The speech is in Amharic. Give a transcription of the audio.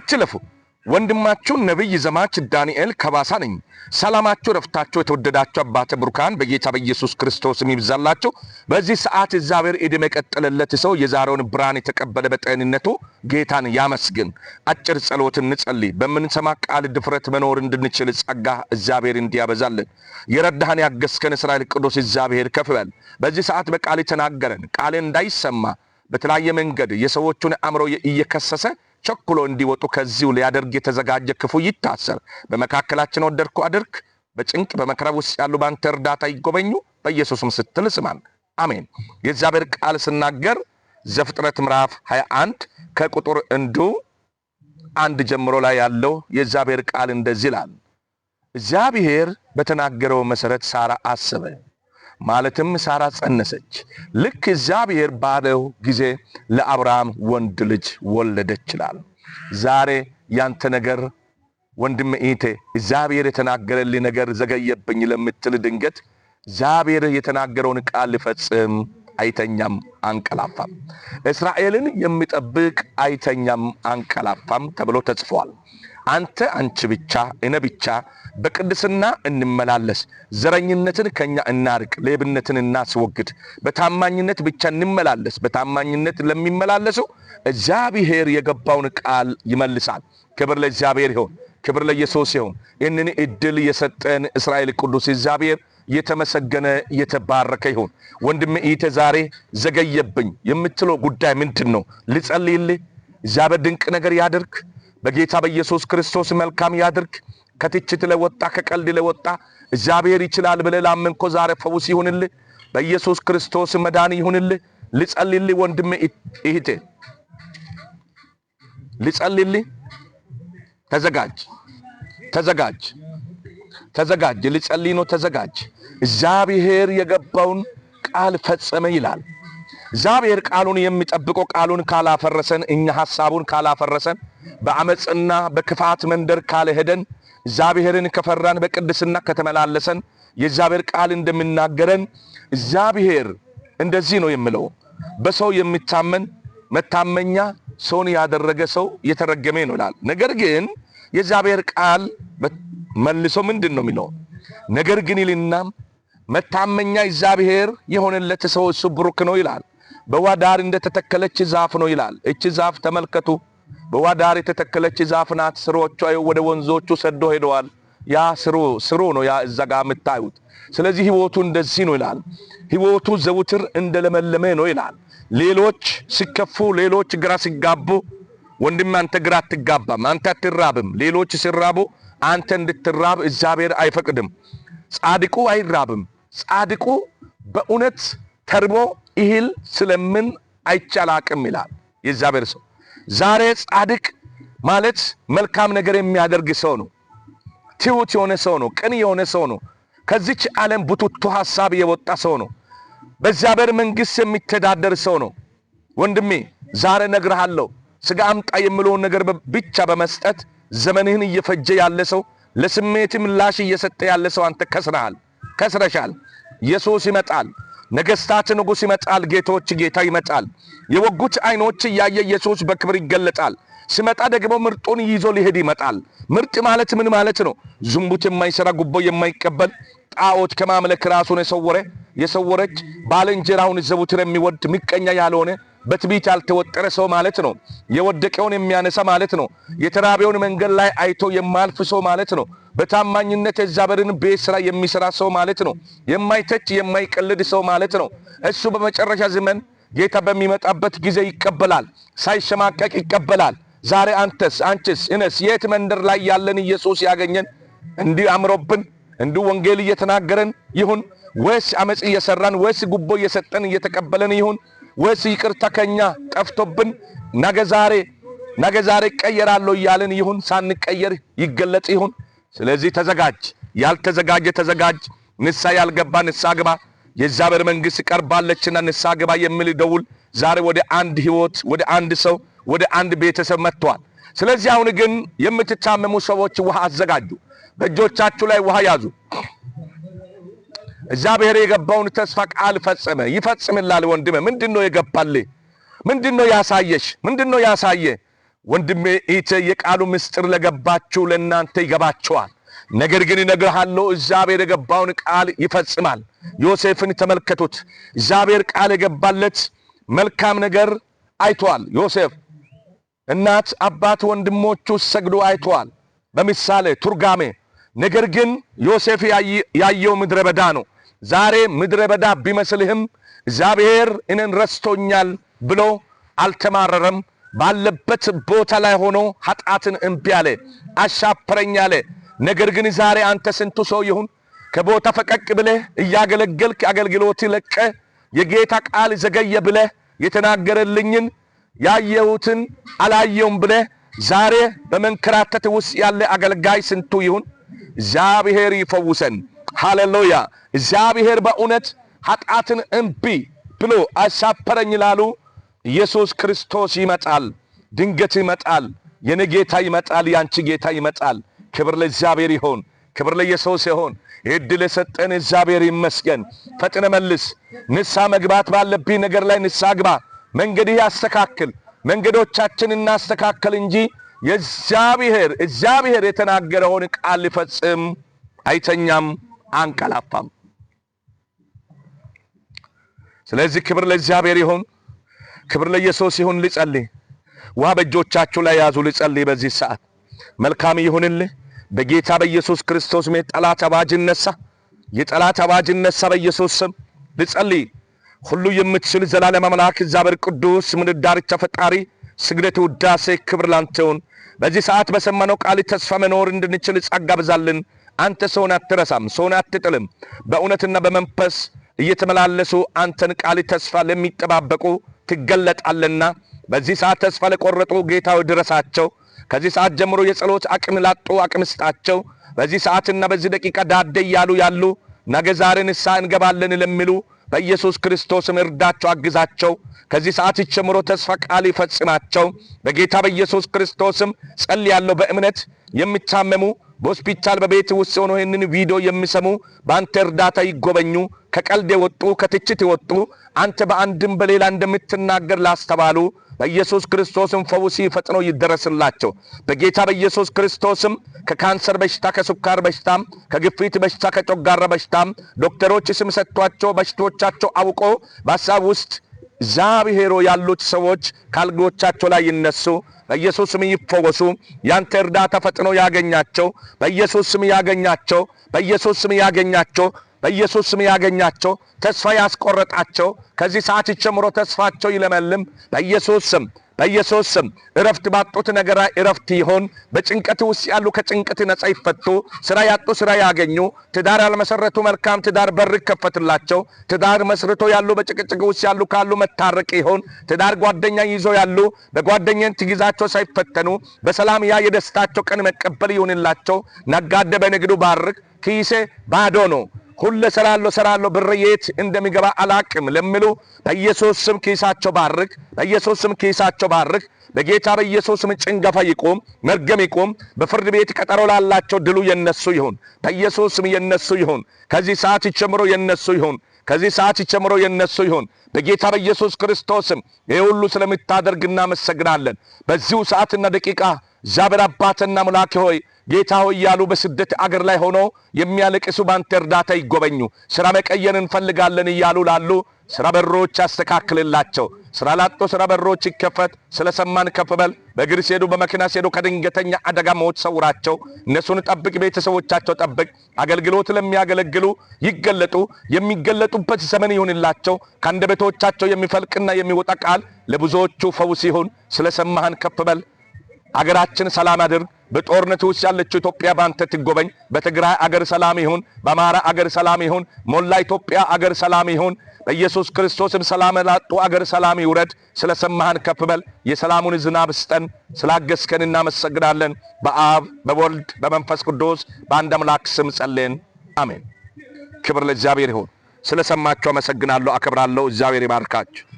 አትለፉ። ወንድማችሁ ነብይ ዘማች ዳንኤል ከባሳ ነኝ። ሰላማችሁ ረፍታችሁ የተወደዳችሁ አባተ ብሩካን በጌታ በኢየሱስ ክርስቶስ ይብዛላችሁ። በዚህ ሰዓት እግዚአብሔር ዕድሜ የቀጠለለት ሰው የዛሬውን ብርሃን የተቀበለ በጤንነቱ ጌታን ያመስግን። አጭር ጸሎት እንጸልይ። በምንሰማ ቃል ድፍረት መኖር እንድንችል ጸጋ እግዚአብሔር እንዲያበዛልን የረዳህን ያገዝከን እስራኤል ቅዱስ እግዚአብሔር ከፍ በል። በዚህ ሰዓት በቃል ተናገረን። ቃል እንዳይሰማ በተለያየ መንገድ የሰዎቹን አእምሮ እየከሰሰ ቸኩሎ እንዲወጡ ከዚሁ ሊያደርግ የተዘጋጀ ክፉ ይታሰር። በመካከላችን ወደድኩ አድርግ። በጭንቅ በመከራ ውስጥ ያሉ ባንተ እርዳታ ይጎበኙ። በኢየሱስም ስትል ስማን፣ አሜን። የእግዚአብሔር ቃል ስናገር ዘፍጥረት ምዕራፍ 21 ከቁጥር 1 ጀምሮ ላይ ያለው የእግዚአብሔር ቃል እንደዚህ ይላል። እግዚአብሔር በተናገረው መሰረት ሳራ አሰበ፣ ማለትም ሳራ ጸነሰች። ልክ እግዚአብሔር ባለው ጊዜ ለአብርሃም ወንድ ልጅ ወለደች ይላል። ዛሬ ያንተ ነገር ወንድም እህቴ እግዚአብሔር የተናገረልኝ ነገር ዘገየብኝ ለምትል ድንገት እግዚአብሔር የተናገረውን ቃል ሊፈጽም አይተኛም አንቀላፋም። እስራኤልን የሚጠብቅ አይተኛም አንቀላፋም ተብሎ ተጽፏል። አንተ አንቺ ብቻ እኔ ብቻ በቅድስና እንመላለስ፣ ዘረኝነትን ከኛ እናርቅ፣ ሌብነትን እናስወግድ፣ በታማኝነት ብቻ እንመላለስ። በታማኝነት ለሚመላለሱ እግዚአብሔር የገባውን ቃል ይመልሳል። ክብር ለእግዚአብሔር ይሁን፣ ክብር ለኢየሱስ ይሁን። ይህንን እድል የሰጠን እስራኤል ቅዱስ እግዚአብሔር የተመሰገነ የተባረከ ይሁን። ወንድም እህቴ ዛሬ ዘገየብኝ የምትለው ጉዳይ ምንድነው? ልጸልይልህ። እግዚአብሔር ድንቅ ነገር ያድርግ። በጌታ በኢየሱስ ክርስቶስ መልካም ያድርግ። ከትችት ለወጣ ከቀልድ ለወጣ እግዚአብሔር ይችላል ብለህ ላመንከው ዛሬ ፈውስ ይሁንልህ። በኢየሱስ ክርስቶስ መዳን ይሁንልህ። ልጸልይልህ ወንድም እህቴ፣ ልጸልይልህ። ተዘጋጅ፣ ተዘጋጅ፣ ተዘጋጅ። ልጸልይ ነው። ተዘጋጅ። እግዚአብሔር የገባውን ቃል ፈጸመ ይላል። እግዚአብሔር ቃሉን የሚጠብቀው ቃሉን ካላፈረሰን፣ እኛ ሐሳቡን ካላፈረሰን፣ በአመጽና በክፋት መንደር ካልሄደን፣ እግዚአብሔርን ከፈራን፣ በቅድስና ከተመላለሰን፣ የእግዚአብሔር ቃል እንደሚናገረን እግዚአብሔር እንደዚህ ነው የሚለው። በሰው የሚታመን መታመኛ ሰውን ያደረገ ሰው የተረገመ ነው ይላል። ነገር ግን የእግዚአብሔር ቃል መልሶ ምንድን ነው የሚለው? ነገር ግን ይልና መታመኛ እግዚአብሔር የሆነለት ሰው እሱ ብሩክ ነው ይላል። በዋዳር እንደተተከለች ዛፍ ነው ይላል። እቺ ዛፍ ተመልከቱ፣ በዋዳር የተተከለች ዛፍ ናት። ስሮቿ ወደ ወንዞቹ ሰዶ ሄደዋል። ያ ስሩ ነው ያ እዛ ጋር የምታዩት። ስለዚህ ህይወቱ እንደዚህ ነው ይላል። ህይወቱ ዘውትር እንደለመለመ ነው ይላል። ሌሎች ሲከፉ፣ ሌሎች ግራ ሲጋቡ፣ ወንድም አንተ ግራ አትጋባም፣ አንተ አትራብም። ሌሎች ሲራቡ አንተ እንድትራብ እግዚአብሔር አይፈቅድም። ጻድቁ አይራብም። ጻድቁ በእውነት ተርቦ እህል ስለምን አይቻላቅም ይላል የእግዚአብሔር ሰው። ዛሬ ጻድቅ ማለት መልካም ነገር የሚያደርግ ሰው ነው። ትሁት የሆነ ሰው ነው። ቅን የሆነ ሰው ነው። ከዚች ዓለም ቡቱቱ ሐሳብ የወጣ ሰው ነው። በእግዚአብሔር መንግሥት የሚተዳደር ሰው ነው። ወንድሜ ዛሬ ነግርሃለሁ፣ ስጋ አምጣ የሚለውን ነገር ብቻ በመስጠት ዘመንህን እየፈጀ ያለ ሰው፣ ለስሜት ምላሽ እየሰጠ ያለ ሰው አንተ ከስረሃል፣ ከስረሻል። ኢየሱስ ይመጣል። ነገስታት ንጉስ ይመጣል። ጌቶች ጌታ ይመጣል። የወጉት አይኖች ያየ ኢየሱስ በክብር ይገለጣል። ሲመጣ ደግሞ ምርጡን ይዞ ሊሄድ ይመጣል። ምርጥ ማለት ምን ማለት ነው? ዝሙት የማይሰራ ጉቦ የማይቀበል ጣዖት ከማምለክ ራሱን የሰወረች ባልንጀራውን ዘውትር የሚወድ ምቀኛ ያልሆነ በትዕቢት ያልተወጠረ ሰው ማለት ነው። የወደቀውን የሚያነሳ ማለት ነው። የተራበውን መንገድ ላይ አይቶ የማልፍ ሰው ማለት ነው። በታማኝነት የእግዚአብሔርን ቤት ሥራ የሚሰራ ሰው ማለት ነው። የማይተች የማይቀልድ ሰው ማለት ነው። እሱ በመጨረሻ ዘመን ጌታ በሚመጣበት ጊዜ ይቀበላል፣ ሳይሸማቀቅ ይቀበላል። ዛሬ አንቺስ እነስ የት መንደር ላይ ያለን ኢየሱስ ያገኘን እንዲህ አምሮብን እንዲህ ወንጌል እየተናገረን ይሁን ወይስ አመጽ እየሰራን ወይስ ጉቦ እየሰጠን እየተቀበለን ይሁን ወይስ ይቅርታ ከኛ ጠፍቶብን ነገ ዛሬ ቀየራለሁ እያለን ይሁን ሳንቀየር ይገለጽ ይሁን? ስለዚህ ተዘጋጅ። ያልተዘጋጀ ተዘጋጅ። ንስሐ ያልገባ ንስሐ ግባ። የእግዚአብሔር መንግሥት ቀርባለችና ንስሐ ግባ የሚል ደውል ዛሬ ወደ አንድ ህይወት፣ ወደ አንድ ሰው፣ ወደ አንድ ቤተሰብ መጥቷል። ስለዚህ አሁን ግን የምትታመሙ ሰዎች ውሃ አዘጋጁ። በእጆቻችሁ ላይ ውሃ ያዙ። እግዚአብሔር የገባውን ተስፋ ቃል ፈጸመ፣ ይፈጽምላል። ወንድሜ ምንድነው የገባልህ? ምንድነው ያሳየሽ? ምንድነው ያሳየ? ወንድሜ ኢተ የቃሉ ምስጢር ለገባችሁ ለእናንተ ይገባችኋል። ነገር ግን እነግርሃለሁ እግዚአብሔር የገባውን ቃል ይፈጽማል። ዮሴፍን ተመልከቱት። እግዚአብሔር ቃል የገባለት መልካም ነገር አይቷል። ዮሴፍ እናት አባት ወንድሞቹ ሰግዶ አይቷል በምሳሌ ቱርጋሜ። ነገር ግን ዮሴፍ ያየው ምድረ በዳ ነው። ዛሬ ምድረ በዳ ቢመስልህም እግዚአብሔር እኔን ረስቶኛል ብሎ አልተማረረም። ባለበት ቦታ ላይ ሆኖ ኃጢአትን እምቢ አለ፣ አሻፈረኝ አለ። ነገር ግን ዛሬ አንተ ስንቱ ሰው ይሁን ከቦታ ፈቀቅ ብለህ እያገለገልክ አገልግሎት ለቀ የጌታ ቃል ዘገየ ብለህ የተናገረልኝን ያየሁትን አላየውም ብለህ ዛሬ በመንከራተት ውስጥ ያለ አገልጋይ ስንቱ ይሁን። እግዚአብሔር ይፈውሰን። ሃሌሉያ። እግዚአብሔር በእውነት ኃጢአትን እምቢ ብሎ አሻፈረኝ ላሉ ኢየሱስ ክርስቶስ ይመጣል። ድንገት ይመጣል። የኔ ጌታ ይመጣል። ያንቺ ጌታ ይመጣል። ክብር ለእግዚአብሔር ይሁን። ክብር ለኢየሱስ ይሁን። እድል የሰጠን እግዚአብሔር ይመስገን። ፈጥነ መልስ። ንስሐ መግባት ባለብኝ ነገር ላይ ንስሐ ግባ። መንገድህ ያስተካክል። መንገዶቻችን እናስተካክል እንጂ እግዚአብሔር የተናገረውን ቃል ሊፈጽም አይተኛም፣ አንቀላፋም። ስለዚህ ክብር ለእግዚአብሔር ይሁን። ክብር ለኢየሱስ ይሁን። ልጸልይ። ውሃ በእጆቻችሁ ላይ ያዙ። ልጸልይ በዚህ ሰዓት። መልካም ይሁንልህ በጌታ በኢየሱስ ክርስቶስ ስም። የጠላት አዋጅ ይነሳ፣ የጠላት አዋጅ ይነሳ በኢየሱስ ስም። ልጸልይ። ሁሉ የምትችል ዘላለም አምላክ እግዚአብሔር ቅዱስ ምድር ዳርቻ ፈጣሪ ስግደት፣ ውዳሴ፣ ክብር ላንተ ይሁን። በዚህ ሰዓት በሰማነው ቃል ተስፋ መኖር እንድንችል ጸጋ ብዛልን። አንተ ሰውን አትረሳም፣ ሰውን አትጥልም። በእውነትና በመንፈስ እየተመላለሱ አንተን ቃል ተስፋ ለሚጠባበቁ ትገለጣለና በዚህ ሰዓት ተስፋ ለቆረጡ ጌታው ድረሳቸው። ከዚህ ሰዓት ጀምሮ የጸሎት አቅም ላጡ አቅም ስጣቸው። በዚህ ሰዓትና በዚህ ደቂቃ ዳደ ያሉ ነገ ዛሬ ንስሐ እንገባለን ለሚሉ በኢየሱስ ክርስቶስም እርዳቸው፣ አግዛቸው። ከዚህ ሰዓት ጀምሮ ተስፋ ቃል ይፈጽማቸው በጌታ በኢየሱስ ክርስቶስም ጸልያለሁ። በእምነት የሚታመሙ በሆስፒታል በቤት ውስጥ ሆነው ይህንን ቪዲዮ የሚሰሙ በአንተ እርዳታ ይጎበኙ። ከቀልድ የወጡ ከትችት የወጡ አንተ በአንድም በሌላ እንደምትናገር ላስተባሉ በኢየሱስ ክርስቶስም ፈውስ ፈጥኖ ይደረስላቸው በጌታ በኢየሱስ ክርስቶስም። ከካንሰር በሽታ፣ ከስኳር በሽታ፣ ከግፊት በሽታ፣ ከጨጓራ በሽታ ዶክተሮች ስም ሰጥቷቸው በሽቶቻቸው አውቆ በሐሳብ ውስጥ እግዚአብሔር ያሉት ሰዎች ካልጎቻቸው ላይ ይነሱ፣ በኢየሱስ ስም ይፈወሱ። ያንተ እርዳታ ፈጥኖ ያገኛቸው በኢየሱስ ስም ያገኛቸው፣ በኢየሱስ ስም ያገኛቸው፣ በኢየሱስ ስም ያገኛቸው። ተስፋ ያስቆረጣቸው ከዚህ ሰዓት ጀምሮ ተስፋቸው ይለመልም በኢየሱስ ስም፣ በኢየሱስ ስም። እረፍት ባጡት ነገር እረፍት ይሆን። በጭንቀት ውስጥ ያሉ ከጭንቀት ነፃ ይፈቱ። ስራ ያጡ ስራ ያገኙ። ትዳር ያልመሰረቱ መልካም ትዳር በር ይከፈትላቸው። ትዳር መስርቶ ያሉ በጭቅጭቅ ውስጥ ያሉ ካሉ መታረቅ ይሆን። ትዳር ጓደኛ ይዞ ያሉ በጓደኛን ትግዛቸው ሳይፈተኑ በሰላም ያ የደስታቸው ቀን መቀበል ይሁንላቸው። ነጋዴ በንግዱ ባርክ። ኪሴ ባዶ ነው ሁሉ ሰራለሁ ብር የት እንደሚገባ አላቅም ለሚሉ በኢየሱስ ስም ኪሳቸው ባርክ። በኢየሱስ ስም ኪሳቸው ባርክ። በጌታ በኢየሱስ ስም ጭንገፋ ይቆም፣ መርገም ይቆም። በፍርድ ቤት ቀጠሮ ላላቸው ድሉ የነሱ ይሁን በኢየሱስ ስም፣ የነሱ ይሁን። ከዚህ ሰዓት ጀምሮ የነሱ ይሁን። ከዚህ ሰዓት ጀምሮ የነሱ ይሁን በጌታ በኢየሱስ ክርስቶስ ስም። ይሄ ሁሉ ስለምታደርግ እናመሰግናለን። በዚሁ ሰዓትና ደቂቃ እግዚአብሔር አባትና አምላክ ሆይ ጌታ ሆይ ያሉ በስደት አገር ላይ ሆኖ የሚያለቅሱ ባንተ እርዳታ ይጎበኙ። ስራ መቀየር እንፈልጋለን እያሉ ላሉ ስራ በሮች ያስተካክልላቸው። ስራ ላጡ ስራ በሮች ይከፈት። ስለሰማን ከፍ በል። በእግር ሲሄዱ በመኪና ሲሄዱ ከድንገተኛ አደጋ ሞት ሰውራቸው። እነሱን ጠብቅ፣ ቤተሰቦቻቸው ጠብቅ። አገልግሎት ለሚያገለግሉ ይገለጡ፣ የሚገለጡበት ዘመን ይሁንላቸው። ከአንደበቶቻቸው የሚፈልቅና የሚወጣ ቃል ለብዙዎቹ ፈውስ ይሁን። ስለሰማህን ከፍ በል። አገራችን ሰላም አድርግ። በጦርነት ውስጥ ያለችው ኢትዮጵያ ባንተ ትጎበኝ። በትግራይ አገር ሰላም ይሁን። በአማራ አገር ሰላም ይሁን። ሞላ ኢትዮጵያ አገር ሰላም ይሁን። በኢየሱስ ክርስቶስም ሰላም ላጡ አገር ሰላም ይውረድ። ስለሰማህን ከፍ በል። የሰላሙን ዝናብ ስጠን። ስላገዝከን እናመሰግናለን። በአብ በወልድ በመንፈስ ቅዱስ በአንድ አምላክ ስም ጸልየን አሜን። ክብር ለእግዚአብሔር ይሁን። ስለሰማችሁ አመሰግናለሁ፣ አከብራለሁ። እግዚአብሔር ይባርካችሁ።